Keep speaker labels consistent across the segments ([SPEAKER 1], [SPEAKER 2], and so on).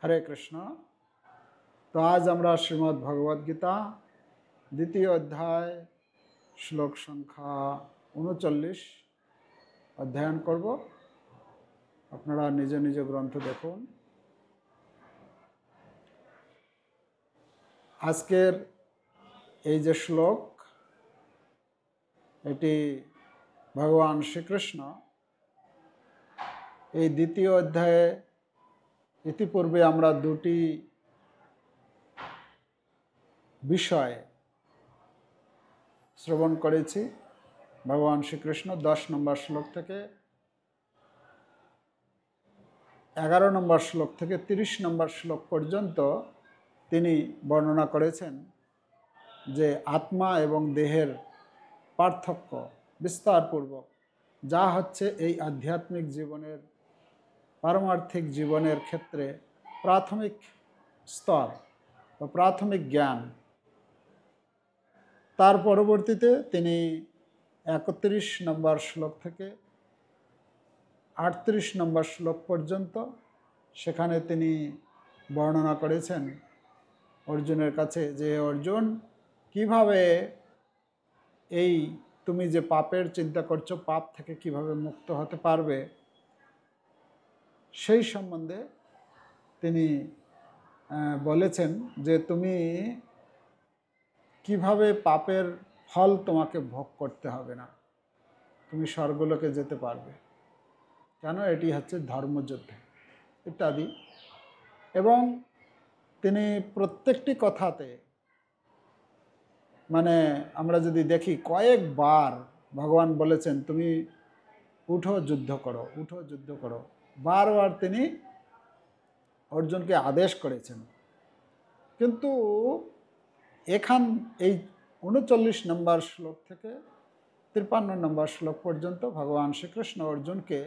[SPEAKER 1] হরে কৃষ্ণ। তো আজ আমরা শ্রীমদ্ ভগবদ গীতা দ্বিতীয় অধ্যায় শ্লোক সংখ্যা ৩৯ অধ্যয়ন করব। আপনারা নিজ নিজ গ্রন্থ দেখুন। আজকের এই যে শ্লোক, এটি ভগবান শ্রীকৃষ্ণ এই দ্বিতীয় অধ্যায়ে ইতিপূর্বে আমরা দুটি বিষয় শ্রবণ করেছি। ভগবান শ্রীকৃষ্ণ 10 নম্বর শ্লোক থেকে 11 নম্বর শ্লোক থেকে 30 নম্বর শ্লোক পর্যন্ত তিনি বর্ণনা করেছেন যে আত্মা এবং দেহের পার্থক্য বিস্তারপূর্বক, যা হচ্ছে এই আধ্যাত্মিক জীবনের পারমার্থিক জীবনের ক্ষেত্রে প্রাথমিক স্তর বা প্রাথমিক জ্ঞান। তার পরবর্তীতে তিনি 31 নম্বর শ্লোক থেকে 38 নম্বর শ্লোক পর্যন্ত সেখানে তিনি বর্ণনা করেছেন অর্জুনের কাছে যে অর্জুন, কিভাবে এই তুমি যে পাপের চিন্তা করছো, পাপ থেকে কিভাবে মুক্ত হতে পারবে, সেই সম্বন্ধে তিনি বলেছেন যে তুমি কিভাবে পাপের ফল তোমাকে ভোগ করতে হবে না, তুমি স্বর্গলোকে যেতে পারবে, কেন এটি হচ্ছে ধর্মযুদ্ধ ইত্যাদি। এবং তিনি প্রত্যেকটি কথাতে মানে আমরা যদি দেখি কয়েকবার ভগবান বলেছেন তুমি উঠো যুদ্ধ করো, উঠো যুদ্ধ করো, বারবার তিনি অর্জুনকে আদেশ করেছেন। কিন্তু এখান এই 39 নম্বর শ্লোক থেকে 53 নম্বর শ্লোক পর্যন্ত ভগবান শ্রীকৃষ্ণ অর্জুনকে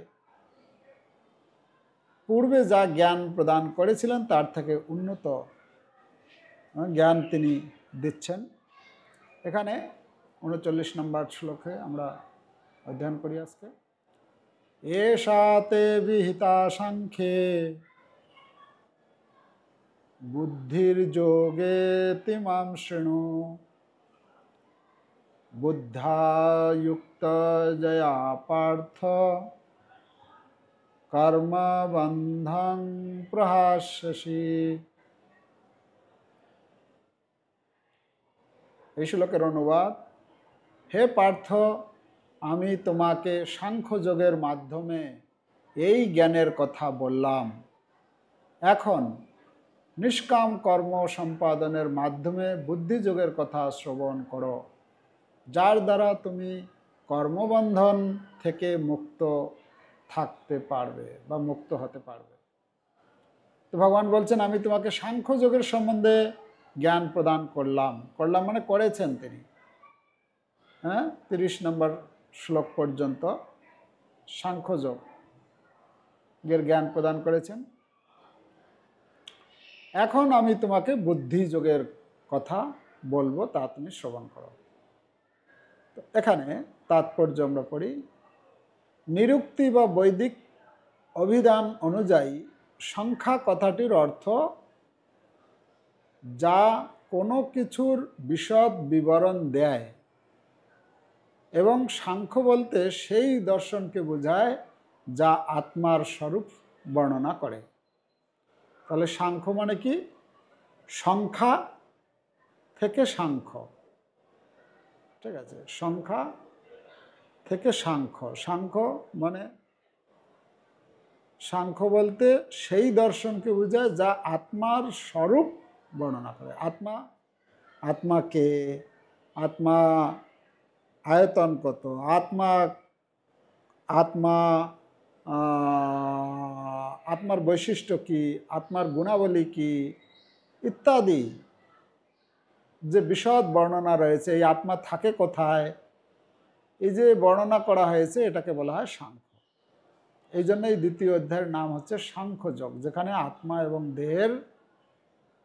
[SPEAKER 1] পূর্বে যা জ্ঞান প্রদান করেছিলেন তার থেকে উন্নত জ্ঞান তিনি দিচ্ছেন। এখানে 39 নম্বর শ্লোকে আমরা অধ্যয়ন করি আজকে। এষা তে বিহিতা সাংখ্যে বুদ্ধির যোগে তিমাম শৃণু বুদ্ধা যুক্ত জয়া পার্থ কর্মবন্ধং প্রহাস্যসি। এই শ্লোকের অনুবাদ: হে পার্থ, আমি তোমাকে সাংখ্যযোগের মাধ্যমে এই জ্ঞানের কথা বললাম। এখন নিষ্কাম কর্ম সম্পাদনের মাধ্যমে বুদ্ধিযোগের কথা শ্রবণ করো, যার দ্বারা তুমি কর্মবন্ধন থেকে মুক্ত থাকতে পারবে বা মুক্ত হতে পারবে। তো ভগবান বলছেন আমি তোমাকে সাংখ্যযোগের সম্বন্ধে জ্ঞান প্রদান করলাম মানে করেছেন তিনি। 30 নম্বর শ্লোক পর্যন্ত সাংখ্যযোগের জ্ঞান প্রদান করেছেন। এখন আমি তোমাকে বুদ্ধিযোগের কথা বলবো, তা তুমি শ্রবণ করো। তো এখানে তাৎপর্য আমরা পড়ি। নিরুক্তি বা বৈদিক অভিধান অনুযায়ী সংখ্যা কথাটির অর্থ যা কোনো কিছুর বিশদ বিবরণ দেয়, এবং সাংখ্য বলতে সেই দর্শনকে বোঝায় যা আত্মার স্বরূপ বর্ণনা করে। তাহলে সাংখ্য মানে কি? সংখ্যা থেকে সাংখ্য, ঠিক আছে? সংখ্যা থেকে সাংখ্য। সাংখ্য মানে সাংখ্য বলতে সেই দর্শনকে বোঝায় যা আত্মার স্বরূপ বর্ণনা করে। আত্মা কে, আত্মা আয়তন কত, আত্মার বৈশিষ্ট্য কি, আত্মার গুণাবলী কি ইত্যাদি যে বিশদ বর্ণনা রয়েছে, এই আত্মা থাকে কোথায়, এই যে বর্ণনা করা হয়েছে, এটাকে বলা হয় সাংখ্য। এই জন্য এই দ্বিতীয় অধ্যায়ের নাম হচ্ছে সাংখ্যযোগ, যেখানে আত্মা এবং দেহের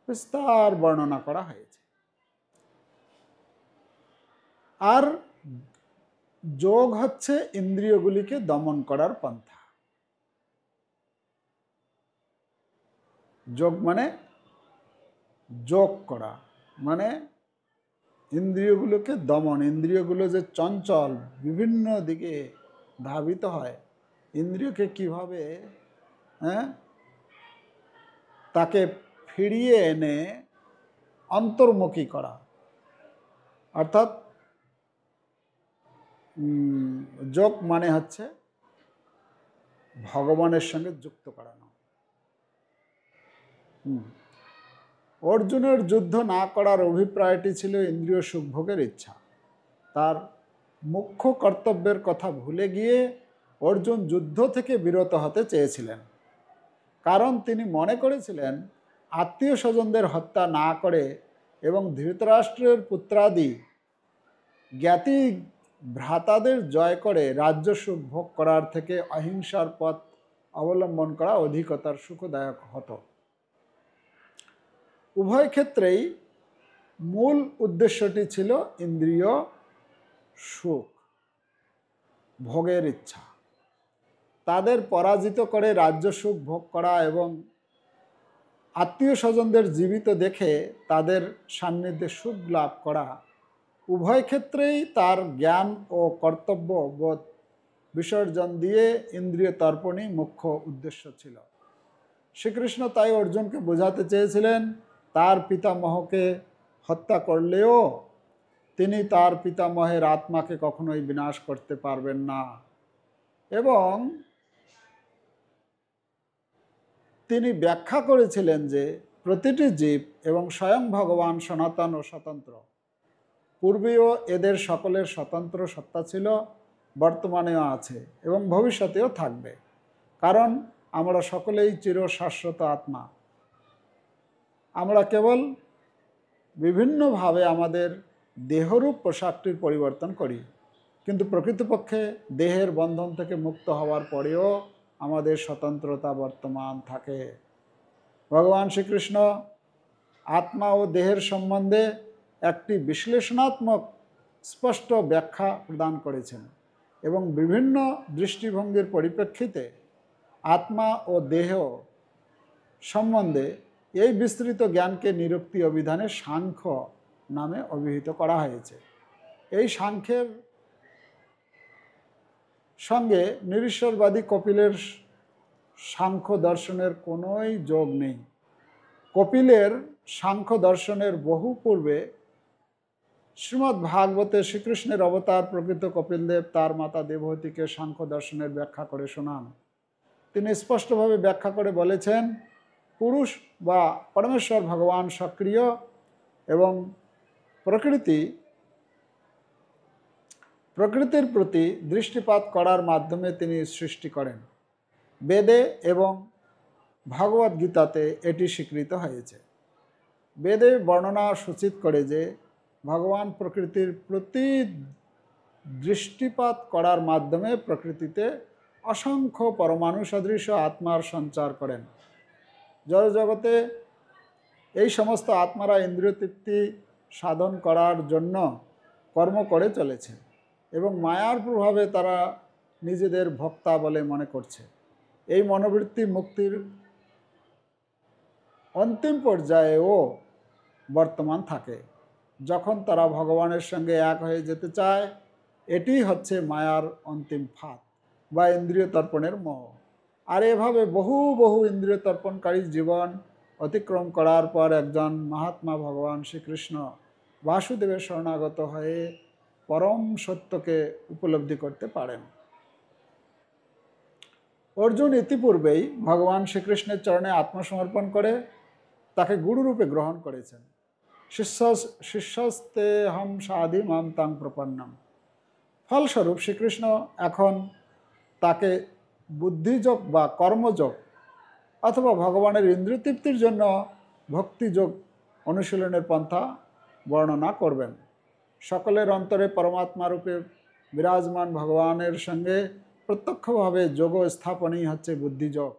[SPEAKER 1] বিস্তার বর্ণনা করা হয়েছে। আর যোগ হচ্ছে ইন্দ্রিয়গুলিকে দমন করার পন্থা। যোগ মানে যোগ করা, মানে ইন্দ্রিয়গুলোকে দমন। ইন্দ্রিয়গুলো যে চঞ্চল, বিভিন্ন দিকে ধাবিত হয়, ইন্দ্রিয়কে কিভাবে তাকে ফিরিয়ে এনে অন্তর্মুখী করা, অর্থাৎ যোগ মানে হচ্ছে ভগবানের সঙ্গে যুক্ত করানো। অর্জুনের যুদ্ধ না করার অভিপ্রায়টি ছিল ইন্দ্রিয় সুখভোগের ইচ্ছা। তার মুখ্য কর্তব্যের কথা ভুলে গিয়ে অর্জুন যুদ্ধ থেকে বিরত হতে চেয়েছিলেন, কারণ তিনি মনে করেছিলেন আত্মীয় স্বজনদের হত্যা না করে এবং ধৃতরাষ্ট্রের পুত্রাদি জ্ঞাতি ভ্রাতাদের জয় করে রাজ্য সুখ ভোগ করার থেকে অহিংসার পথ অবলম্বন করা অধিকতর সুখদায়ক হতো। উভয় ক্ষেত্রেই মূল উদ্দেশ্যটি ছিল ইন্দ্রিয় সুখ ভোগের ইচ্ছা। তাদের পরাজিত করে রাজ্য সুখ ভোগ করা এবং আত্মীয় স্বজনদের জীবিত দেখে তাদের সান্নিধ্যে সুখ লাভ করা, উভয় ক্ষেত্রেই তার জ্ঞান ও কর্তব্য বোধ বিসর্জন দিয়ে ইন্দ্রিয় তর্পণই মুখ্য উদ্দেশ্য ছিল। শ্রীকৃষ্ণ তাই অর্জুনকে বোঝাতে চেয়েছিলেন, তার পিতামহকে হত্যা করলেও তিনি তার পিতামহের আত্মাকে কখনোই বিনাশ করতে পারবেন না, এবং তিনি ব্যাখ্যা করেছিলেন যে প্রতিটি জীব এবং স্বয়ং ভগবান সনাতন ও স্বতন্ত্র। পূর্বেও এদের সকলের স্বতন্ত্র সত্তা ছিল, বর্তমানেও আছে এবং ভবিষ্যতেও থাকবে, কারণ আমরা সকলেই চিরশাশ্বত আত্মা। আমরা কেবল বিভিন্নভাবে আমাদের দেহরূপ পোশাকটির পরিবর্তন করি, কিন্তু প্রকৃতপক্ষে দেহের বন্ধন থেকে মুক্ত হওয়ার পরেও আমাদের স্বতন্ত্রতা বর্তমান থাকে। ভগবান শ্রীকৃষ্ণ আত্মা ও দেহের সম্বন্ধে একটি বিশ্লেষণাত্মক স্পষ্ট ব্যাখ্যা প্রদান করেছেন এবং বিভিন্ন দৃষ্টিভঙ্গির পরিপ্রেক্ষিতে আত্মা ও দেহ সম্বন্ধে এই বিস্তৃত জ্ঞানকে নিরুক্তি অভিধানে সাংখ্য নামে অভিহিত করা হয়েছে। এই সাংখ্যের সঙ্গে নিরীশ্বরবাদী কপিলের সাংখ্য দর্শনের কোনোই যোগ নেই। কপিলের সাংখ্য দর্শনের বহু পূর্বে শ্রীমদ্ ভাগবতে শ্রীকৃষ্ণের অবতার প্রকৃত কপিলদেব তার মাতা দেবহূতিকে সাংখ্য দর্শনের ব্যাখ্যা করে শোনান। তিনি স্পষ্টভাবে ব্যাখ্যা করে বলেছেন, পুরুষ বা পরমেশ্বর ভগবান সক্রিয় এবং প্রকৃতির প্রতি দৃষ্টিপাত করার মাধ্যমে তিনি সৃষ্টি করেন। বেদে এবং ভগবদ্গীতাতে এটি স্বীকৃত হয়েছে। বেদে বর্ণনা সূচিত করে যে ভগবান প্রকৃতির প্রতি দৃষ্টিপাত করার মাধ্যমে প্রকৃতিতে অসংখ্য পরমাণু সদৃশ আত্মার সঞ্চার করেন। জড়জগতে এই সমস্ত আত্মারা ইন্দ্রিয় তৃপ্তি সাধন করার জন্য কর্ম করে চলেছে এবং মায়ার প্রভাবে তারা নিজেদের ভোক্তা বলে মনে করছে। এই মনোবৃত্তি মুক্তির অন্তিম পর্যায়েও বর্তমান থাকে, যখন তারা ভগবানের সঙ্গে এক হয়ে যেতে চায়। এটি হচ্ছে মায়ার অন্তিম ফাঁদ বা ইন্দ্রিয় তর্পণের মোহ। আর এভাবে বহু বহু ইন্দ্রিয় তর্পণকারী জীবন অতিক্রম করার পর একজন মহাত্মা ভগবান শ্রীকৃষ্ণ বাসুদেবের শরণাগত হয়ে পরম সত্যকে উপলব্ধি করতে পারেন। অর্জুন ইতিপূর্বেই ভগবান শ্রীকৃষ্ণের চরণে আত্মসমর্পণ করে তাকে গুরুরূপে গ্রহণ করেছেন। শিষ্যস্তে হম সাধি মাম তাং প্রপন্নম। ফলস্বরূপ শ্রীকৃষ্ণ এখন তাকে বুদ্ধিযোগ বা কর্মযোগ অথবা ভগবানের ইন্দ্রিয় তৃপ্তির জন্য ভক্তিযোগ অনুশীলনের পন্থা বর্ণনা করবেন। সকলের অন্তরে পরমাত্মা রূপে বিরাজমান ভগবানের সঙ্গে প্রত্যক্ষভাবে যোগ স্থাপনই হচ্ছে বুদ্ধিযোগ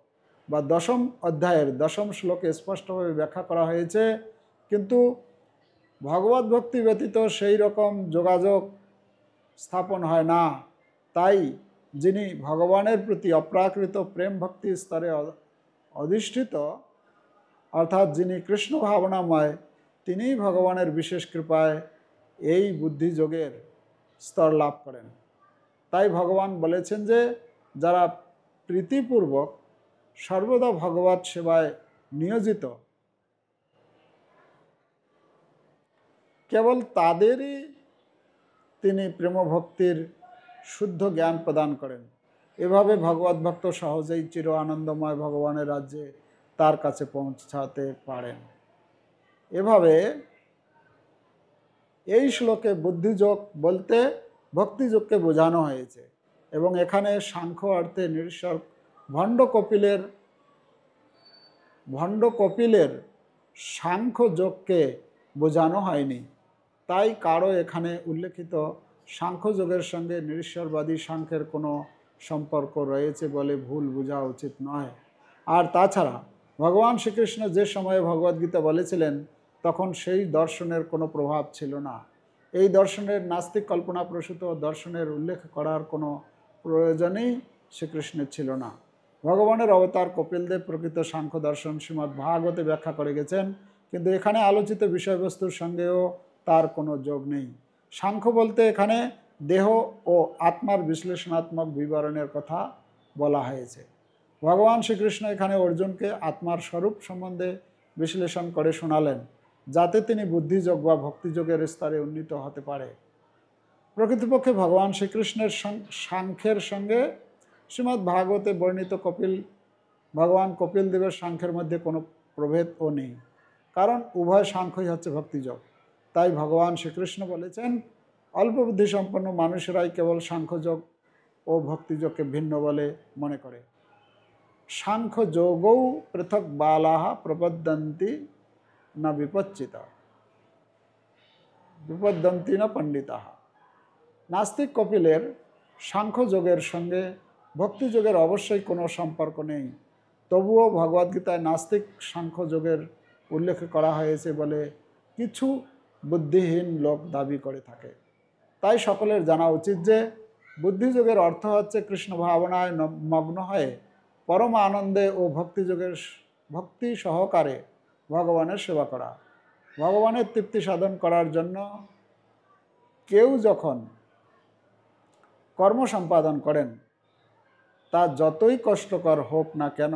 [SPEAKER 1] বা দশম অধ্যায়ের দশম শ্লোকে স্পষ্টভাবে ব্যাখ্যা করা হয়েছে। কিন্তু ভগবত ভক্তি ব্যতীত সেই রকম যোগাযোগ স্থাপন হয় না। তাই যিনি ভগবানের প্রতি অপ্রাকৃত প্রেম ভক্তি স্তরে অধিষ্ঠিত, অর্থাৎ যিনি কৃষ্ণ ভাবনাময় তিনিই ভগবানের বিশেষ কৃপায় এই বুদ্ধিযোগের স্তর লাভ করেন। তাই ভগবান বলেছেন যে যারা প্রীতিপূর্বক সর্বদা ভগবৎ সেবায় নিয়োজিত, কেবল তাদেরই তিনি প্রেমভক্তির শুদ্ধ জ্ঞান প্রদান করেন। এভাবে ভগবত ভক্ত সহজেই চির আনন্দময় ভগবানের রাজ্যে তার কাছে পৌঁছাতে পারেন। এভাবে এই শ্লোকে বুদ্ধিযোগ বলতে ভক্তিযোগকে বোঝানো হয়েছে এবং এখানে সাংখ্য অর্থে নিরীশ্বর ভণ্ড কপিলের সাংখ্য যোগকে বোঝানো হয়নি। তাই কারো এখানে উল্লেখিত সাংখ্যযোগের সঙ্গে নিরীশ্বরবাদী সাংখ্যের কোনো সম্পর্ক রয়েছে বলে ভুল বোঝা উচিত নয়। আর তাছাড়া ভগবান শ্রীকৃষ্ণ যে সময়ে ভগবদ্গীতা বলেছিলেন তখন সেই দর্শনের কোনো প্রভাব ছিল না। এই দর্শনের নাস্তিক কল্পনাপ্রসূত দর্শনের উল্লেখ করার কোনো প্রয়োজনই শ্রীকৃষ্ণের ছিল না। ভগবানের অবতার কপিলদেব প্রকৃত সাংখ্য দর্শন শ্রীমদ্ ভাগবতে ব্যাখ্যা করে গেছেন, কিন্তু এখানে আলোচিত বিষয়বস্তুর সঙ্গেও তার কোনো যোগ নেই। সাংখ্য বলতে এখানে দেহ ও আত্মার বিশ্লেষণাত্মক বিবরণের কথা বলা হয়েছে। ভগবান শ্রীকৃষ্ণ এখানে অর্জুনকে আত্মার স্বরূপ সম্বন্ধে বিশ্লেষণ করে শোনালেন, যাতে তিনি বুদ্ধিযোগ বা ভক্তিযোগের স্তরে উন্নীত হতে পারে। প্রকৃতপক্ষে ভগবান শ্রীকৃষ্ণের সাংখ্যের সঙ্গে শ্রীমদ্ ভাগবতে বর্ণিত ভগবান কপিল দেবের সাংখ্যের মধ্যে কোনো প্রভেদও নেই, কারণ উভয় সাংখ্যই হচ্ছে ভক্তিযোগ। তাই ভগবান শ্রীকৃষ্ণ বলেছেন অল্প বুদ্ধি সম্পন্ন মানুষেরাই কেবল সাংখ্যযোগ ও ভক্তিযোগকে ভিন্ন বলে মনে করে। সাংখ্যযোগৌ পৃথক বালাহ প্রপদ্যন্তি না বিপদ্যন্তি না পণ্ডিতাহ। নাস্তিক কপিলের সাংখ্যযোগের সঙ্গে ভক্তিযোগের অবশ্যই কোনো সম্পর্ক নেই। তবুও ভগবদ্গীতায় নাস্তিক সাংখ্যযোগের উল্লেখ করা হয়েছে বলে কিছু বুদ্ধিহীন লোক দাবি করে থাকে। তাই সকলের জানা উচিত যে বুদ্ধিযোগের অর্থ হচ্ছে কৃষ্ণ ভাবনায় মগ্ন হয়ে পরম আনন্দে ও ভক্তি সহকারে ভগবানের সেবা করা। ভগবানের তৃপ্তি সাধন করার জন্য কেউ যখন কর্ম সম্পাদন করেন, তা যতই কষ্টকর হোক না কেন,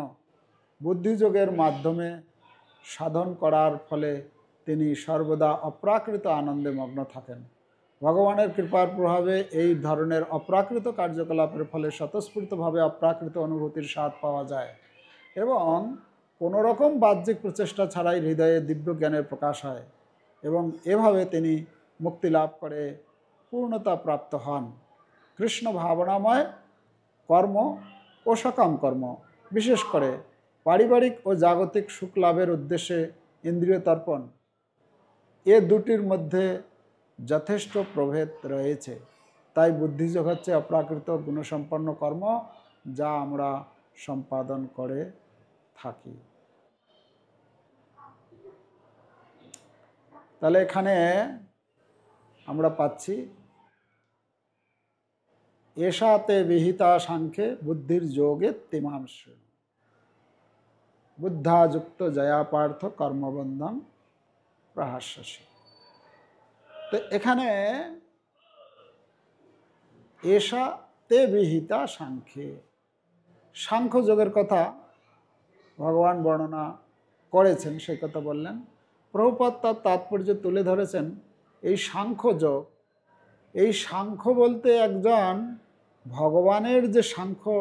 [SPEAKER 1] বুদ্ধিযোগের মাধ্যমে সাধন করার ফলে তিনি সর্বদা অপ্রাকৃত আনন্দে মগ্ন থাকেন। ভগবানের কৃপার প্রভাবে এই ধরনের অপ্রাকৃত কার্যকলাপের ফলে স্বতঃস্ফূর্তভাবে অপ্রাকৃত অনুভূতির স্বাদ পাওয়া যায় এবং কোনো রকম বাহ্যিক প্রচেষ্টা ছাড়াই হৃদয়ে দিব্য জ্ঞানের প্রকাশ হয় এবং এভাবে তিনি মুক্তি লাভ করে পূর্ণতা প্রাপ্ত হন। কৃষ্ণ ভাবনাময় কর্ম ও সকাম কর্ম, বিশেষ করে পারিবারিক ও জাগতিক সুখ লাভের উদ্দেশ্যে ইন্দ্রিয় তর্পণ, এ দুটির মধ্যে যথেষ্ট প্রভেদ রয়েছে। তাই বুদ্ধিযোগ হচ্ছে অপ্রাকৃত গুণসম্পন্ন কর্ম যা আমরা সম্পাদন করে থাকি। তাহলে এখানে আমরা পাচ্ছি এষাতে বিহিতা সাংখ্যে বুদ্ধির যোগে তিমাংশ বুদ্ধাযুক্ত জয়া পার্থ কর্মবন্ধন প্রহাস্যসি। তো এখানে এষাতে বিহিতা সাংখ্যে, সাংখ্য যোগের কথা ভগবান বর্ণনা করেছেন, সেই কথা বললেন। প্রভুপাদ তার তাৎপর্য তুলে ধরেছেন এই সাংখ্য যোগ, এই সাংখ্য বলতে একজন ভগবানের যে সাংখ্য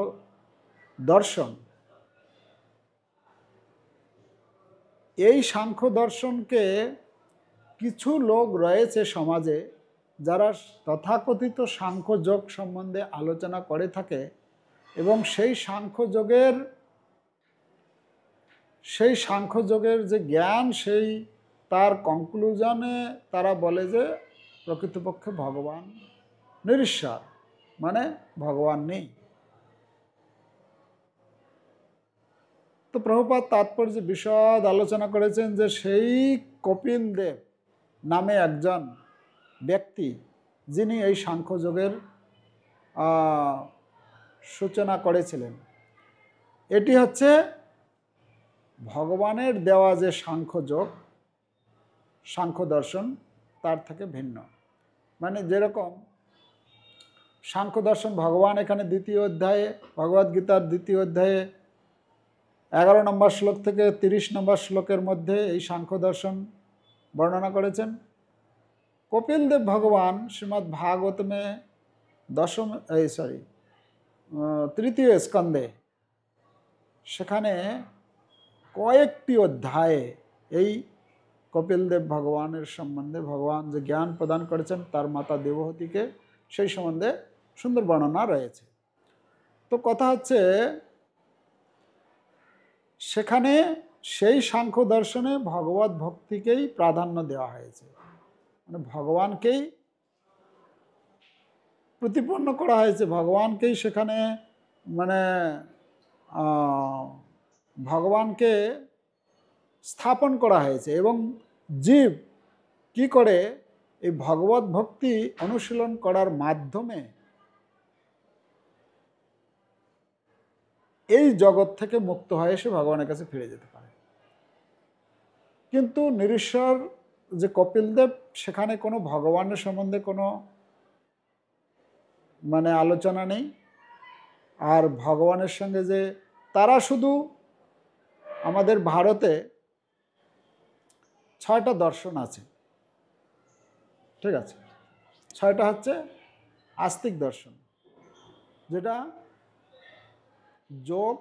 [SPEAKER 1] দর্শন, এই সাংখ্য দর্শনকে কিছু লোক রয়েছে সমাজে যারা তথাকথিত সাংখ্যযোগ সম্বন্ধে আলোচনা করে থাকে এবং সেই সাংখ্যযোগের যে জ্ঞান, সেই তার কনক্লুশনে তারা বলে যে প্রকৃতপক্ষে ভগবান নিরীশ্বর, মানে ভগবান নেই। তো প্রভুপাদ তাৎপর্য বিশদ আলোচনা করেছেন যে সেই কপিল দেব নামে একজন ব্যক্তি যিনি এই সাংখ্যযোগের সূচনা করেছিলেন, এটি হচ্ছে ভগবানের দেওয়া যে সাংখ্যযোগ, সাংখ্য দর্শন তার থেকে ভিন্ন। মানে যেরকম সাংখ্য দর্শন ভগবান এখানে দ্বিতীয় অধ্যায়ে, ভগবদ্গীতার দ্বিতীয় অধ্যায়ে 11 নম্বর শ্লোক থেকে 30 নম্বর শ্লোকের মধ্যে এই সাংখ্য দর্শন বর্ণনা করেছেন। কপিল দেব ভগবান শ্রীমদ্ ভাগবতমে তৃতীয় স্কন্ধে সেখানে কয়েকটি অধ্যায়ে এই কপিল দেব ভগবানের সম্বন্ধে, ভগবান যে জ্ঞান প্রদান করেছেন তার মাতা দেবহতীকে, সেই সম্বন্ধে সুন্দর বর্ণনা রয়েছে। তো কথা হচ্ছে সেখানে সেই সাংখ্য দর্শনে ভগবত ভক্তিকেই প্রাধান্য দেওয়া হয়েছে, মানে ভগবানকেই প্রতিপন্ন করা হয়েছে, ভগবানকেই সেখানে মানে ভগবানকে স্থাপন করা হয়েছে। এবং জীব কি করে এই ভগবত ভক্তি অনুশীলন করার মাধ্যমে এই জগৎ থেকে মুক্ত হয়ে এসে ভগবানের কাছে ফিরে যেতে পারে। কিন্তু নিরীশ্বর যে কপিলদেব, সেখানে কোনো ভগবানের সম্বন্ধে কোনো মানে আলোচনা নেই। আর ভগবানের সঙ্গে যে তারা শুধু আমাদের ভারতে 6টা দর্শন আছে, ঠিক আছে, 6টা হচ্ছে আস্তিক দর্শন, যেটা যোগ,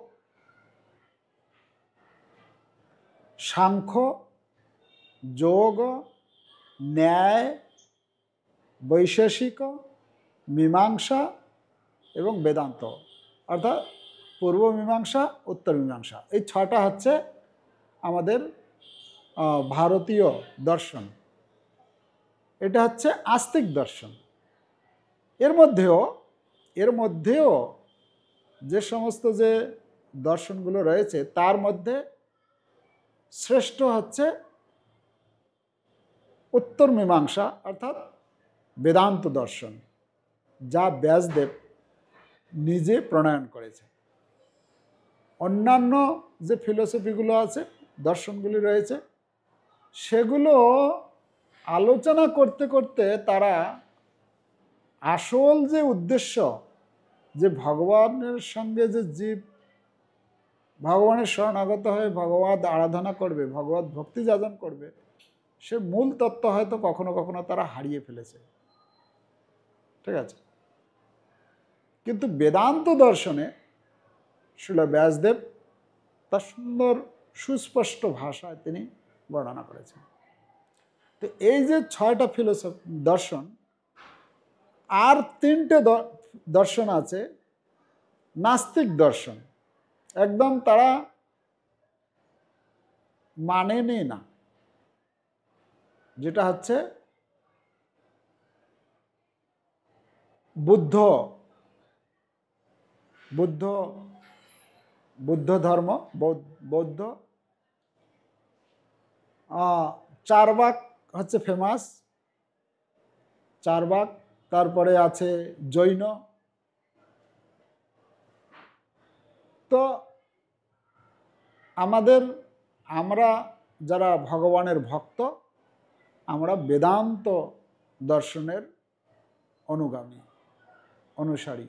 [SPEAKER 1] সাংখ্য, যোগ, ন্যায়, বৈশেষিক, মীমাংসা এবং বেদান্ত, অর্থাৎ পূর্ব মীমাংসা, উত্তর মীমাংসা। এই 6টা হচ্ছে আমাদের ভারতীয় দর্শন। এটা হচ্ছে আস্তিক দর্শন। এর মধ্যেও যে সমস্ত যে দর্শনগুলো রয়েছে তার মধ্যে শ্রেষ্ঠ হচ্ছে উত্তর মীমাংসা, অর্থাৎ বেদান্ত দর্শন, যা ব্যাসদেব নিজে প্রণয়ন করেছে। অন্যান্য যে ফিলোসফিগুলো আছে, দর্শনগুলি রয়েছে, সেগুলো আলোচনা করতে করতে তারা আসল যে উদ্দেশ্য, যে ভগবানের সঙ্গে যে জীব ভগবানের শরণাগত হয়ে ভগবত আরাধনা করবে, ভগবত ভক্তি যাজন করবে, সে মূল তত্ত্ব হয়তো কখনো কখনো তারা হারিয়ে ফেলেছে, ঠিক আছে। কিন্তু বেদান্ত দর্শনে শ্রীল ব্যাসদেব তার সুন্দর সুস্পষ্ট ভাষায় তিনি বর্ণনা করেছেন। তো এই যে 6টা ফিলোসফি দর্শন, আর 3টে দর্শন আছে নাস্তিক দর্শন, একদম তারা মানেনি না, যেটা হচ্ছে বুদ্ধ ধর্ম, বৌদ্ধ। চারবাক হচ্ছে ফেমাস, চারবাক। তারপরে আছে জৈন। তো আমরা যারা ভগবানের ভক্ত, আমরা বেদান্ত দর্শনের অনুগামী, অনুসারী।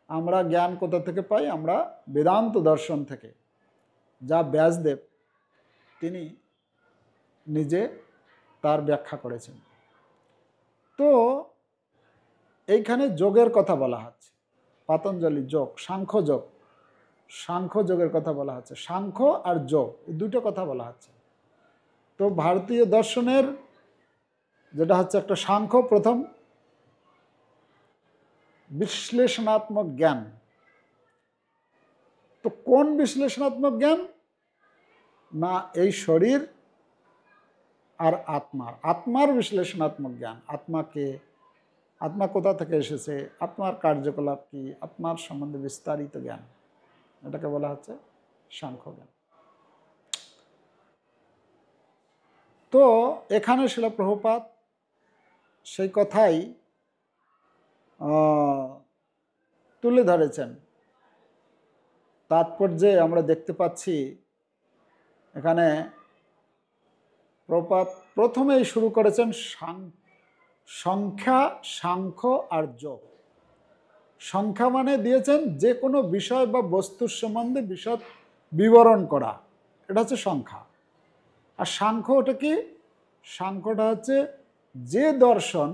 [SPEAKER 1] আমরা জ্ঞান কোথা থেকে পাই? আমরা বেদান্ত দর্শন থেকে, যা ব্যাসদেব তিনি নিজে তার ব্যাখ্যা করেছেন। তো এইখানে যোগের কথা বলা হচ্ছে, পাতঞ্জলি যোগ, সাংখ্য যোগের কথা বলা হচ্ছে। সাংখ্য আর যোগ, এই দুটো কথা বলা হচ্ছে। তো ভারতীয় দর্শনের যেটা হচ্ছে একটা সাংখ্য, প্রথম বিশ্লেষণাত্মক জ্ঞান। তো কোন বিশ্লেষণাত্মক জ্ঞান? না, এই শরীর আর আত্মার বিশ্লেষণাত্মক জ্ঞান। আত্মা কোথা থেকে এসেছে, আত্মার কার্যকলাপ কি, আত্মার সম্বন্ধে বিস্তারিত জ্ঞান, এটাকে বলা হচ্ছে সাংখ্য জ্ঞান। তো এখানে শিল প্রভুপাদ সেই কথাই তুলে ধরেছেন। তাৎপর্যে আমরা দেখতে পাচ্ছি এখানে প্রপাত প্রথমেই শুরু করেছেন সংখ্যা, সাংখ্য আর যোগ। সংখ্যা মানে দিয়েছেন যে কোনো বিষয় বা বস্তুর সম্বন্ধে বিশদ বিবরণ করা, এটা হচ্ছে সংখ্যা। আর সাংখ্য ওটা কি? সাংখ্যটা হচ্ছে যে দর্শন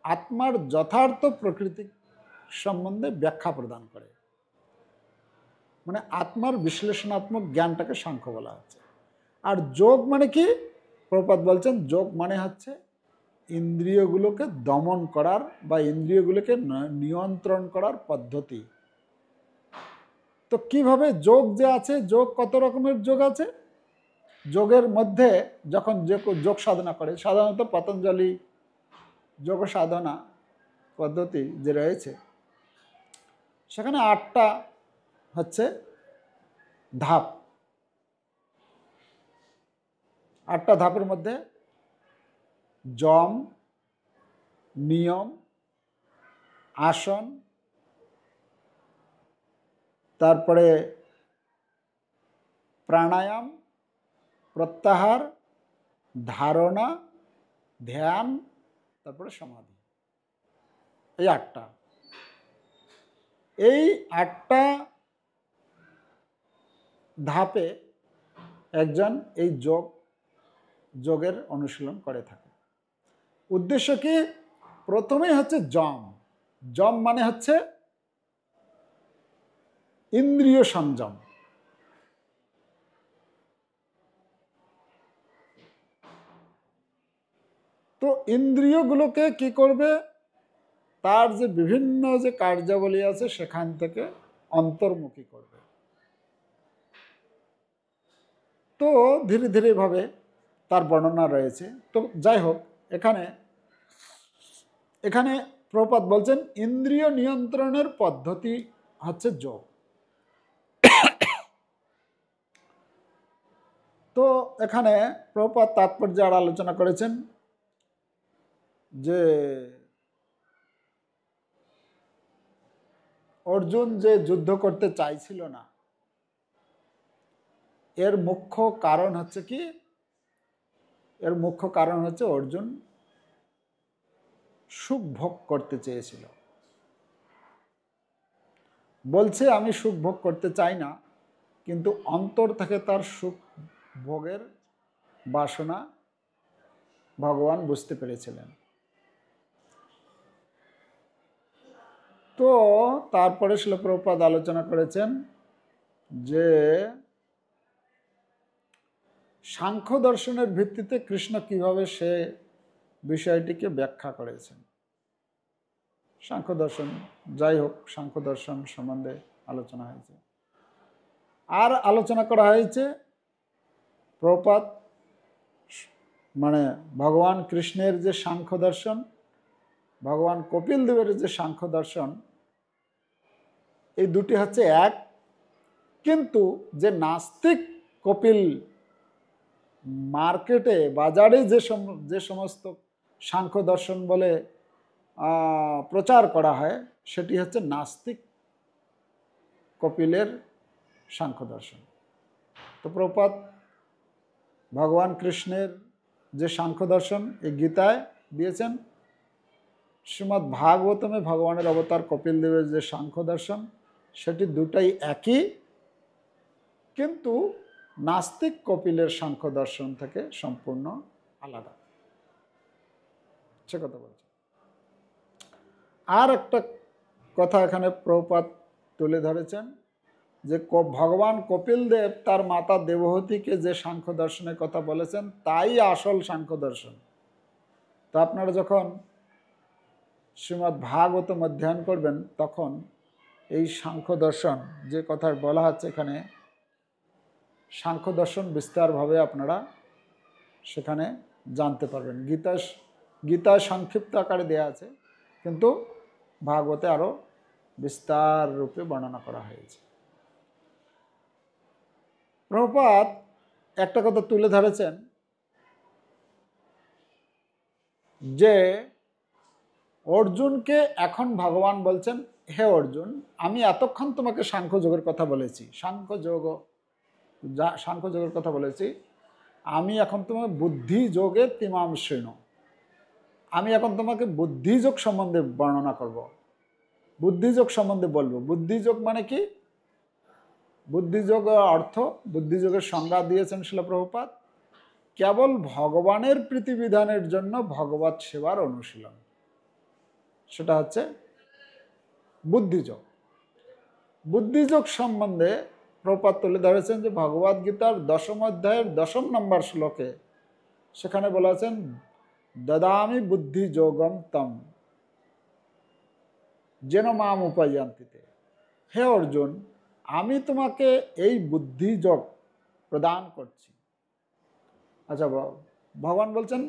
[SPEAKER 1] আত্মার যথার্থ প্রকৃতি সম্বন্ধে ব্যাখ্যা প্রদান করে, মানে আত্মার বিশ্লেষণাত্মক জ্ঞানটাকে সাংখ্য বলা হচ্ছে। আর যোগ মানে কি? প্রপাত বলছেন যোগ মানে হচ্ছে ইন্দ্রিয়গুলোকে দমন করার বা ইন্দ্রিয়গুলোকে নিয়ন্ত্রণ করার পদ্ধতি। তো কিভাবে যোগ যে আছে, যোগ কত রকমের যোগ আছে? যোগের মধ্যে যখন যে যোগ সাধনা করে, সাধারণত পতঞ্জলি যোগ সাধনা পদ্ধতি যে রয়েছে সেখানে 8টা হচ্ছে ধাপ। 8টা ধাপের মধ্যে যম, নিয়ম, আসন, তারপরে প্রাণায়াম, প্রত্যাহার, ধারণা, ধ্যান, তারপরে সমাধি। এই 8টা, এই 8টা ধাপে একজন এই যোগের অনুশীলন করে থাকে। উদ্দেশ্য কি? প্রথমেই হচ্ছে যম। যম মানে হচ্ছে ইন্দ্রিয় সংযম। তো ইন্দ্রিয়গুলোকে কি করবে? তার যে বিভিন্ন যে কার্যাবলী আছে সেখান থেকে অন্তর্মুখী করবে। তো ধীরে ধীরে ভাবে তার বর্ণনা রয়েছে। তো যাই হোক, এখানে প্রপাত বলছেন ইন্দ্রিয় নিয়ন্ত্রণের পদ্ধতি হচ্ছে যোগ। তো এখানে প্রপাত তাৎপর্য আর আলোচনা করেছেন যে অর্জুন যে যুদ্ধ করতে চাইছিল না, এর মুখ্য কারণ হচ্ছে কি? এর মুখ্য কারণ হচ্ছে অর্জুন সুখ ভোগ করতে চেয়েছিল। বলছে আমি সুখ ভোগ করতে চাই না, কিন্তু অন্তর থেকে তার সুখ ভোগের বাসনা ভগবান বুঝতে পেরেছিলেন। তো তারপরে শ্রীল প্রভুপাদ আলোচনা করেছেন যে সাংখ্য দর্শনের ভিত্তিতে কৃষ্ণ কিভাবে সে বিষয়টিকে ব্যাখ্যা করেছেন। সাংখ্য দর্শন, যাই হোক, সাংখ্য দর্শন সম্বন্ধে আলোচনা হয়েছে। আর আলোচনা করা হয়েছে প্রভুপাদ মানে ভগবান কৃষ্ণের যে সাংখ্য দর্শন, ভগবান কপিল দেবের যে সাংখ্য দর্শন, এই দুটি হচ্ছে এক। কিন্তু যে নাস্তিক কপিল মার্কেটে বাজারে যে সমস্ত সাংখ্য দর্শন বলে প্রচার করা হয়, সেটি হচ্ছে নাস্তিক কপিলের সাংখ্য দর্শন। তো প্রভুপাদ ভগবান কৃষ্ণের যে সাংখ্য দর্শন এই গীতায় দিয়েছেন, শ্রীমদ্ ভাগবতমে ভগবানের অবতার কপিল দেবের যে সাংখ্য দর্শন, সেটি দুটাই একই, কিন্তু নাস্তিক কপিলের সাংখ্য দর্শন থেকে সম্পূর্ণ আলাদা। সে কথা বলছে। আর একটা কথা এখানে প্রভুপাদ তুলে ধরেছেন যে ভগবান কপিল দেব তার মাতা দেবহূতিকে যে সাংখ্য দর্শনের কথা বলেছেন তাই আসল সাংখ্য দর্শন। তো আপনারা যখন শ্রীমদ্ ভাগবতম অধ্যয়ন করবেন তখন এই সাংখ্য দর্শন যে কথা বলা হচ্ছে এখানে, সাংখ্য দর্শন বিস্তারভাবে আপনারা সেখানে জানতে পারবেন। গীতায় সংক্ষিপ্ত আকারে দেয়া আছে, কিন্তু ভাগবতে আরও বিস্তার রূপে বর্ণনা করা হয়েছে। প্রভুপাদ একটা কথা তুলে ধরেছেন যে অর্জুনকে এখন ভগবান বলছেন, হে অর্জুন, আমি এতক্ষণ তোমাকে সাংখ্যযোগের কথা বলেছি, সাংখ্যযোগ যা সাংখ্যযোগের কথা বলেছি, আমি এখন তোমাকে বুদ্ধি যোগে তিমাম শৃণু, আমি এখন তোমাকে বুদ্ধিযোগ সম্বন্ধে বর্ণনা করব, বুদ্ধিযোগ সম্বন্ধে বলবো। বুদ্ধিযোগ মানে কি? বুদ্ধিযোগ অর্থ, বুদ্ধিযোগের সংজ্ঞা দিয়েছেন শিল প্রভুপাদ, কেবল ভগবানের প্রীতিবিধানের জন্য ভগবত সেবার অনুশীলন, সেটা হচ্ছে বুদ্ধিযোগ। বুদ্ধিযোগ সম্বন্ধে প্রভুপাদ তুলে ধরেছেন যে ভগবদ গীতার 10ম অধ্যায়ের 10ম নম্বর শ্লোকে সেখানে বলেছেন, দদামি বুদ্ধি যোগম তম যেন মাম উপায়ান্তিতে। হে অর্জুন, আমি তোমাকে এই বুদ্ধিযোগ প্রদান করছি। আচ্ছা, ভগবান বলছেন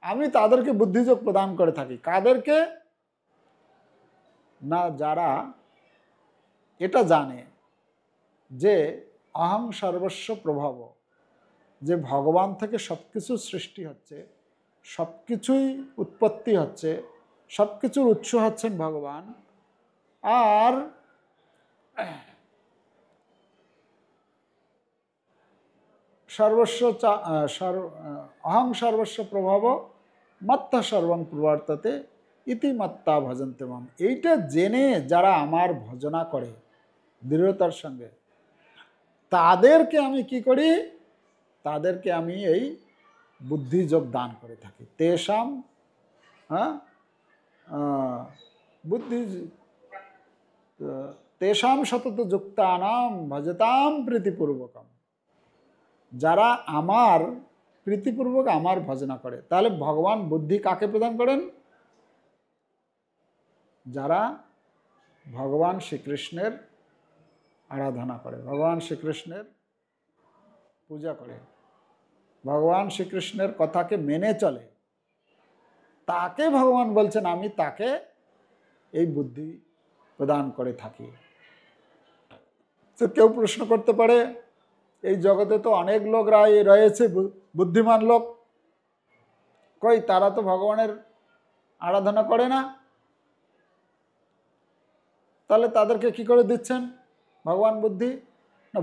[SPEAKER 1] আমি তাদেরকে বুদ্ধিযোগ প্রদান করে থাকি। কাদেরকে? না, যারা এটা জানে যে অহং সর্বস্ব প্রভাব, যে ভগবান থেকে সব কিছু সৃষ্টি হচ্ছে, সব কিছুই উৎপত্তি হচ্ছে, সব কিছুর উৎস হচ্ছেন ভগবান, আর সর্বস্ব অহং সর্বস্ব প্রভাব মত্তা সর্বং প্রবর্ততে ইতি মত্তা ভজন্তে মাম। এইটা জেনে যারা আমার ভজনা করে দৃঢ়তার সঙ্গে, তাদেরকে আমি কি করি? তাদেরকে আমি এই বুদ্ধিযোগ দান করে থাকি। তেষাম বুদ্ধি তেষাম সতত যুক্তানাম ভজতাম প্রীতিপূর্বকম। যারা আমার প্রীতিপূর্বক আমার ভজনা করে। তাহলে ভগবান বুদ্ধি কাকে প্রদান করেন? যারা ভগবান শ্রীকৃষ্ণের আরাধনা করে, ভগবান শ্রীকৃষ্ণের পূজা করে, ভগবান শ্রীকৃষ্ণের কথাকে মেনে চলে, তাকে ভগবান বলছেন আমি তাকে এই বুদ্ধি প্রদান করে থাকি। তো কেউ প্রশ্ন করতে পারে, এই জগতে তো অনেক লোক রয়েছে বুদ্ধিমান লোক, কই তারা তো ভগবানের আরাধনা করে না, তাহলে তাদেরকে কি করে দিচ্ছেন ভগবান বুদ্ধি? না,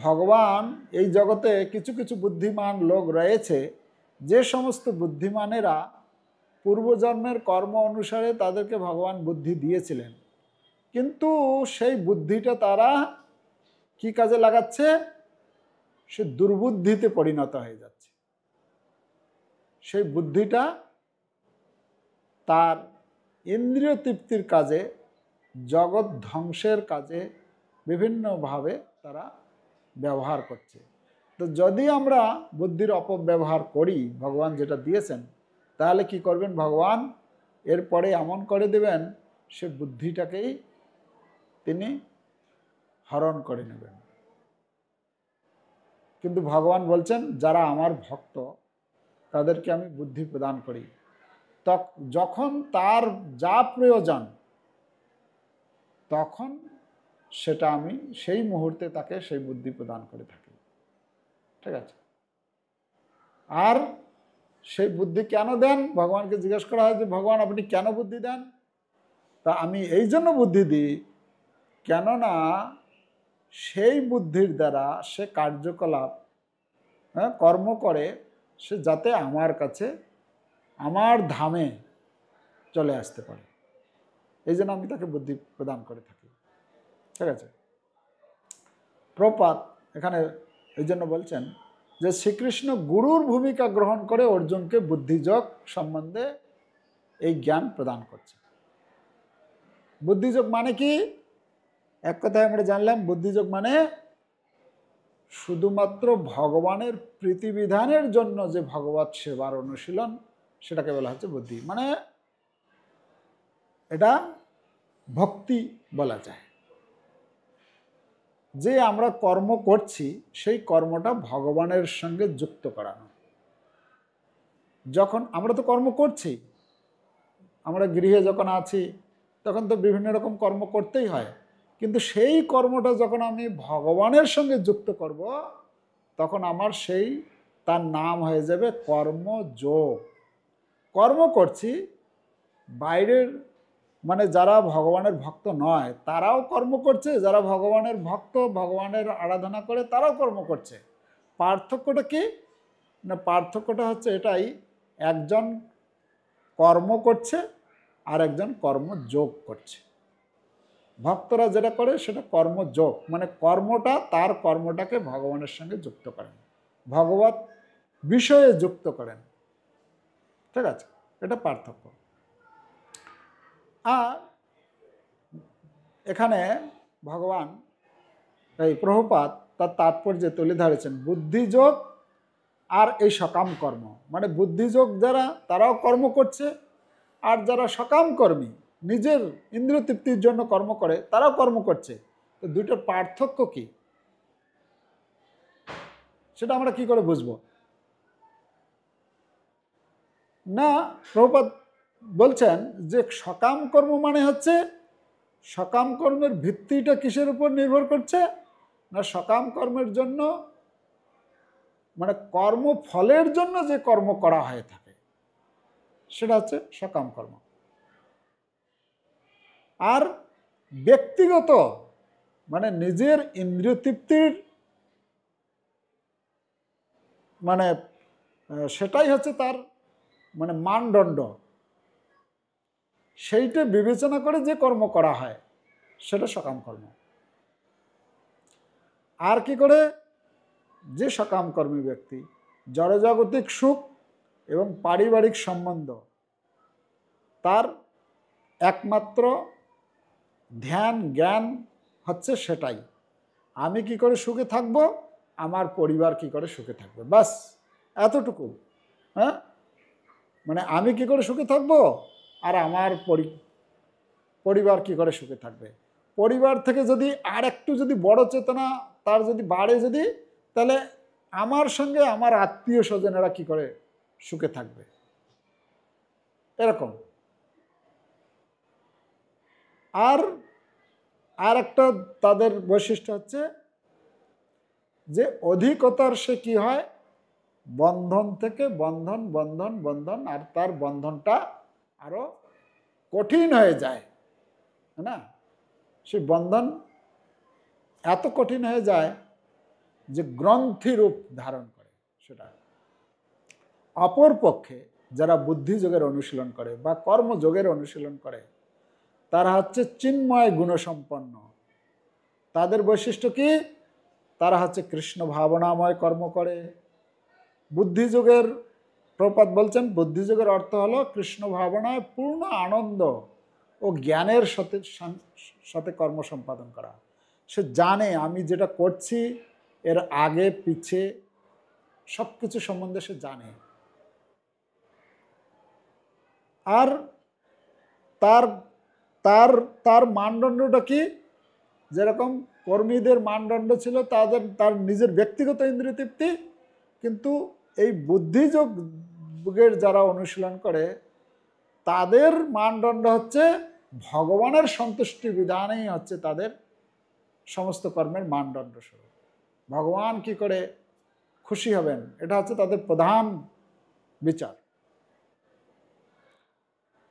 [SPEAKER 1] ভগবান এই জগতে কিছু কিছু বুদ্ধিমান লোক রয়েছে, যে সমস্ত বুদ্ধিমানেরা পূর্বজন্মের কর্ম অনুসারে তাদেরকে ভগবান বুদ্ধি দিয়েছিলেন, কিন্তু সেই বুদ্ধিটা তারা কি কাজে লাগাচ্ছে? সে দুর্বুদ্ধিতে পরিণত হয়ে যাচ্ছে। সেই বুদ্ধিটা তার ইন্দ্রিয় তৃপ্তির কাজে, জগৎ ধ্বংসের কাজে বিভিন্নভাবে তারা ব্যবহার করছে। তো যদি আমরা বুদ্ধির অপব্যবহার করি, ভগবান যেটা দিয়েছেন, তাহলে কি করবেন ভগবান? এরপরে এমন করে দেবেন, সে বুদ্ধিটাকেই তিনি হরণ করে নেবেন। কিন্তু ভগবান বলছেন যারা আমার ভক্ত তাদেরকে আমি বুদ্ধি প্রদান করি, যখন তার যা প্রয়োজন তখন সেটা আমি সেই মুহূর্তে তাকে সেই বুদ্ধি প্রদান করে থাকি। ঠিক আছে? আর সেই বুদ্ধি কেন দেন? ভগবানকে জিজ্ঞেস করা হয় যে ভগবান আপনি কেন বুদ্ধি দেন? তা আমি এই জন্য বুদ্ধি দিই, কেননা সেই বুদ্ধির দ্বারা সে কার্যকলাপ কর্ম করে, সে যাতে আমার কাছে, আমার ধামে চলে আসতে পারে, এই জন্য আমি তাকে বুদ্ধি প্রদান করে থাকি। ঠিক আছে? প্রপাত এখানে এই জন্য বলছেন যে শ্রীকৃষ্ণ গুরুর ভূমিকা গ্রহণ করে অর্জুনকে বুদ্ধিযোগ সম্বন্ধে এই জ্ঞান প্রদান করছে। বুদ্ধিযোগ মানে কি? এক কথায় আমরা জানলাম, বুদ্ধিযোগ মানে শুধুমাত্র ভগবানের প্রীতিবিধানের জন্য যে ভগবত সেবার অনুশীলন, সেটাকে বলা হচ্ছে বুদ্ধি। মানে এটা ভক্তি বলা যায়, যে আমরা কর্ম করছি সেই কর্মটা ভগবানের সঙ্গে যুক্ত করানো। যখন আমরা তো কর্ম করছি, আমরা গৃহে যখন আছি তখন তো বিভিন্ন রকম কর্ম করতেই হয়, কিন্তু সেই কর্মটা যখন আমি ভগবানের সঙ্গে যুক্ত করব, তখন আমার সেই তার নাম হয়ে যাবে কর্মযোগ। কর্ম করছি, বাইরের মানে যারা ভগবানের ভক্ত নয় তারাও কর্ম করছে, যারা ভগবানের ভক্ত ভগবানের আরাধনা করে তারাও কর্ম করছে। পার্থক্যটা কি না, পার্থক্যটা হচ্ছে এটাই, একজন কর্ম করছে আর একজন কর্মযোগ করছে। ভক্তরা যেটা করে সেটা কর্মযোগ, মানে কর্মটা তার কর্মটাকে ভগবানের সঙ্গে যুক্ত করেন, ভগবত বিষয়ে যুক্ত করেন। ঠিক আছে, এটা পার্থক্য। আর এখানে ভগবান এই প্রভুপাদ তার তাৎপর্য তুলে ধরেছেন বুদ্ধিযোগ আর এই সকাম কর্ম, মানে বুদ্ধিযোগ যারা তারাও কর্ম করছে, আর যারা সকাম কর্মী নিজের ইন্দ্রিয় তৃপ্তির জন্য কর্ম করে তারাও কর্ম করছে। তো দুটোর পার্থক্য কি সেটা আমরা কি করে বুঝবো? না, প্রভুপাদ বলছেন যে সকাম কর্ম মানে হচ্ছে, সকাম কর্মের ভিত্তিটা কিসের উপর নির্ভর করছে না, সকাম কর্মের জন্য মানে কর্মফলের জন্য যে কর্ম করা হয়ে থাকে সেটা হচ্ছে সকাম কর্ম। আর ব্যক্তিগত মানে নিজের ইন্দ্রিয় তৃপ্তির মানে সেটাই হচ্ছে তার মানে মানদণ্ড, সেইটা বিবেচনা করে যে কর্ম করা হয় সেটা সকাম কর্ম। আর কি করে, যে সকাম কর্মী ব্যক্তি জড়জাগতিক সুখ এবং পারিবারিক সম্বন্ধ তার একমাত্র ধ্যান জ্ঞান হচ্ছে সেটাই, আমি কি করে সুখে থাকব, আমার পরিবার কি করে সুখে থাকবে, বাস এতটুকু। হ্যাঁ, মানে আমি কি করে সুখে থাকব আর আমার পরিবার কি করে সুখে থাকবে। পরিবার থেকে যদি আর একটু যদি বড় চেতনা তার যদি বাড়ে যদি, তাহলে আমার সঙ্গে আমার আত্মীয় স্বজনেরা কি করে সুখে থাকবে, এরকম। আর একটা তাদের বৈশিষ্ট্য হচ্ছে যে অধিকতর সে কি হয়, বন্ধন থেকে বন্ধন বন্ধন বন্ধন, আর তার বন্ধনটা আরো কঠিন হয়ে যায়, না, সেই বন্ধন এত কঠিন হয়ে যায় যে গ্রন্থি রূপ ধারণ করে সেটা। অপর পক্ষে যারা বুদ্ধিযোগের অনুশীলন করে বা কর্মযোগের অনুশীলন করে তারা হচ্ছে চিন্ময় গুণসম্পন্ন। তাদের বৈশিষ্ট্য কি, তারা হচ্ছে কৃষ্ণ ভাবনাময় কর্ম করে। বুদ্ধিযোগের প্রপাত বলছেন বুদ্ধিযোগের অর্থ হলো কৃষ্ণ ভাবনায় পূর্ণ আনন্দ ও জ্ঞানের সাথে সাথে কর্ম সম্পাদন করা। সে জানে আমি যেটা করছি এর আগে পিছে সব কিছু সম্বন্ধে সে জানে, আর তার তার তার মানদণ্ডটা কি, যেরকম কর্মীদের মানদণ্ড ছিল তার নিজের ব্যক্তিগত ইন্দ্রিয় তৃপ্তি, কিন্তু এই বুদ্ধিযোগের যারা অনুশীলন করে তাদের মানদণ্ড হচ্ছে ভগবানের সন্তুষ্টি বিধানেই হচ্ছে তাদের সমস্ত কর্মের মানদণ্ড স্বরূপ। ভগবান কি করে খুশি হবেন এটা হচ্ছে তাদের প্রধান বিচার।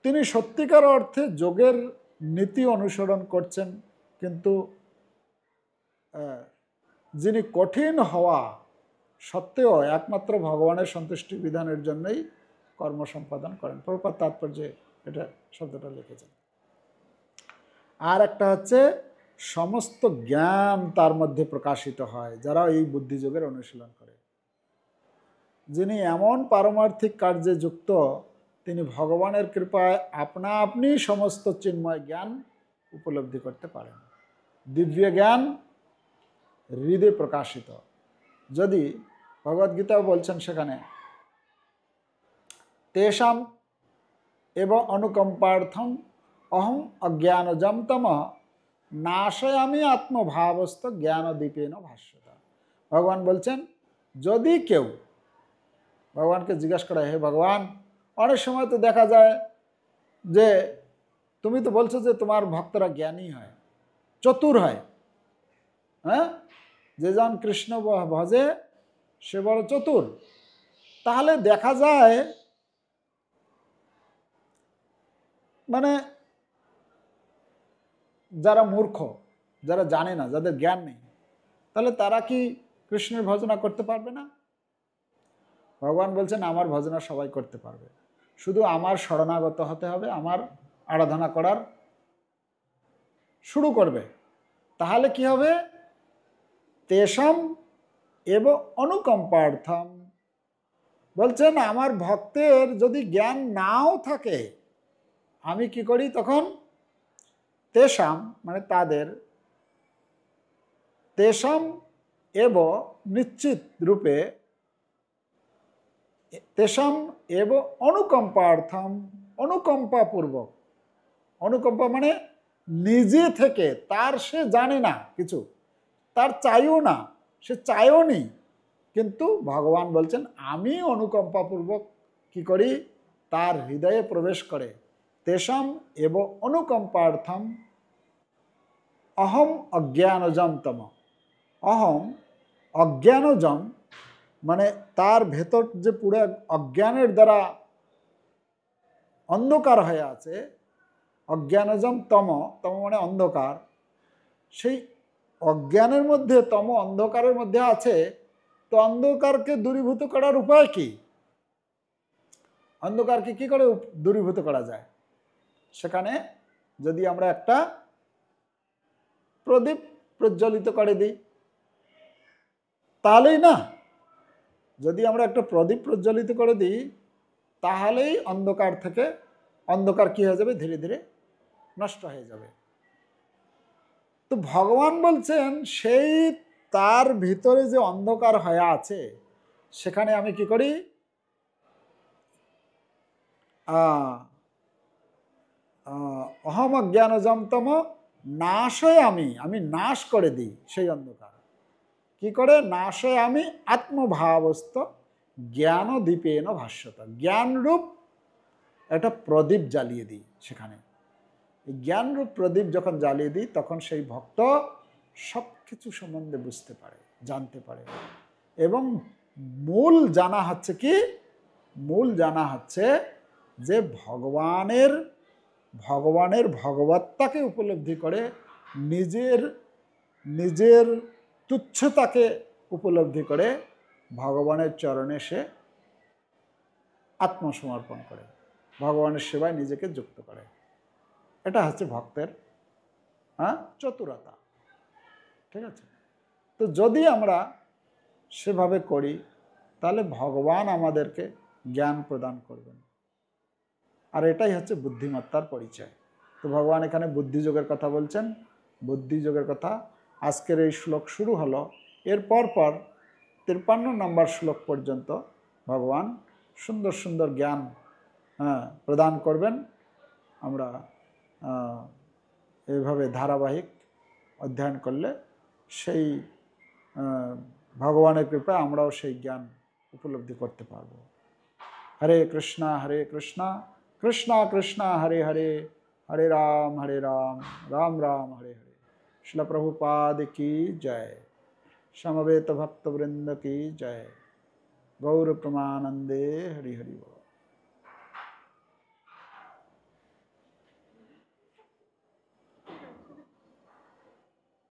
[SPEAKER 1] তিনি সত্যিকার অর্থে যোগের নীতি অনুসরণ করছেন, কিন্তু যিনি কঠিন হওয়া সত্ত্বেও একমাত্র ভগবানের সন্তুষ্টি বিধানের জন্যই কর্ম সম্পাদন করেন। প্রভুপাদ তাৎপর্যে এটা শব্দটা লিখেছেন। আর একটা হচ্ছে সমস্ত জ্ঞান তার মধ্যে প্রকাশিত হয় যারা এই বুদ্ধিযোগের অনুশীলন করে। যিনি এমন পারমার্থিক কার্যে যুক্ত তিনি ভগবানের কৃপায় আপনা আপনি সমস্ত চিন্ময় জ্ঞান উপলব্ধি করতে পারেন। দিব্য জ্ঞান হৃদয়ে প্রকাশিত। যদি ভগবদ্গীতাও বলছেন সেখানে তেষাম এবং অনুকম্পার্থম অহম অজ্ঞানজম তম নাশয়ামি আত্মভাবস্থ জ্ঞানদীপেন ভাষ্যতা। ভগবান বলছেন যদি কেউ ভগবানকে জিজ্ঞাসা করে হে ভগবান, অনেক সময় তো দেখা যায় যে তুমি তো বলছো যে তোমার ভক্তরা জ্ঞানী হয়, চতুর হয়, হ্যাঁ, যে জন কৃষ্ণ ভজে সে বড় চতুর। তাহলে দেখা যায় মানে যারা মূর্খ, যারা জানে না, যাদের জ্ঞান নেই, তাহলে তারা কি কৃষ্ণের ভজনা করতে পারবে না? ভগবান বলছেন আমার ভজনা সবাই করতে পারবে, শুধু আমার শরণাগত হতে হবে, আমার আরাধনা করার শুরু করবে। তাহলে কি হবে? তেষম এব অনুকম্পার্থম, বলছেন আমার ভক্তের যদি জ্ঞান নাও থাকে, আমি কি করি তখন? তেষাম মানে তাদের, তেষাম এব নিশ্চিত রূপে, তেষাম এব অনুকম্পার্থম, অনুকম্পাপূর্বক, অনুকম্পা মানে নিজে থেকে, তার সে জানে না কিছু, তার চাইও না, সে চাইও নি, কিন্তু ভগবান বলছেন আমি অনুকম্পাপূর্বক কি করি? তার হৃদয়ে প্রবেশ করে। তেষাম এব অনুকম্পার্থম অহম অজ্ঞানজম তম, অহম অজ্ঞানজম মানে তার ভেতর যে পুরো অজ্ঞানের দ্বারা অন্ধকার হয়ে আছে, অজ্ঞানজম তম, তম মানে অন্ধকার, সেই অজ্ঞানের মধ্যে, তম অন্ধকারের মধ্যে আছে, তো অন্ধকারকে দূরীভূত করার উপায় কি? অন্ধকারকে কি করে দূরীভূত করা যায়? সেখানে যদি আমরা একটা প্রদীপ প্রজ্বলিত করে দিই তাহলেই না, যদি আমরা একটা প্রদীপ প্রজ্বলিত করে দিই তাহলেই অন্ধকার থেকে, অন্ধকার কি হয়ে যাবে? ধীরে ধীরে নষ্ট হয়ে যাবে। তো ভগবান বলছেন সেই তার ভিতরে যে অন্ধকার হয়ে আছে, সেখানে আমি কি করি? অহম অজ্ঞানজম তম নাশয়, আমি নাশ করে দিই সেই অন্ধকার। কি করে নাশয়? আমি আত্মভাবস্থ জ্ঞান দীপেন ভাষ্যত, জ্ঞানরূপ একটা প্রদীপ জ্বালিয়ে দিই সেখানে। এই জ্ঞানরূপ প্রদীপ যখন জ্বালিয়ে দিই তখন সেই ভক্ত সব কিছু সম্বন্ধে বুঝতে পারে, জানতে পারে। এবং মূল জানা হচ্ছে কি? মূল জানা হচ্ছে যে ভগবানের ভগবত্তাকে উপলব্ধি করে, নিজের তুচ্ছতাকে উপলব্ধি করে ভগবানের চরণে সে আত্মসমর্পণ করে, ভগবানের সেবায় নিজেকে যুক্ত করে। এটা হচ্ছে ভক্তের চতুরতা। ঠিক আছে? তো যদি আমরা সেভাবে করি তাহলে ভগবান আমাদেরকে জ্ঞান প্রদান করবেন, আর এটাই হচ্ছে বুদ্ধিমত্তার পরিচয়। তো ভগবান এখানে বুদ্ধিযোগের কথা বলছেন। বুদ্ধিযোগের কথা আজকের এই শ্লোক শুরু হলো, এর পর 53 নম্বর শ্লোক পর্যন্ত ভগবান সুন্দর সুন্দর জ্ঞান প্রদান করবেন। আমরা এইভাবে ধারাবাহিক অধ্যয়ন করলে সেই ভগবানের কৃপায় আমরাও সেই জ্ঞান উপলব্ধি করতে পারব। হরে কৃষ্ণ কৃষ্ণ কৃষ্ণ হরে হরে, হরে রাম রাম রাম হরে হরে। শিল প্রভুপাদ की जय, समवेत भक्तवृंद की जय। गौर प्रमानंदे हरि हरि बोल।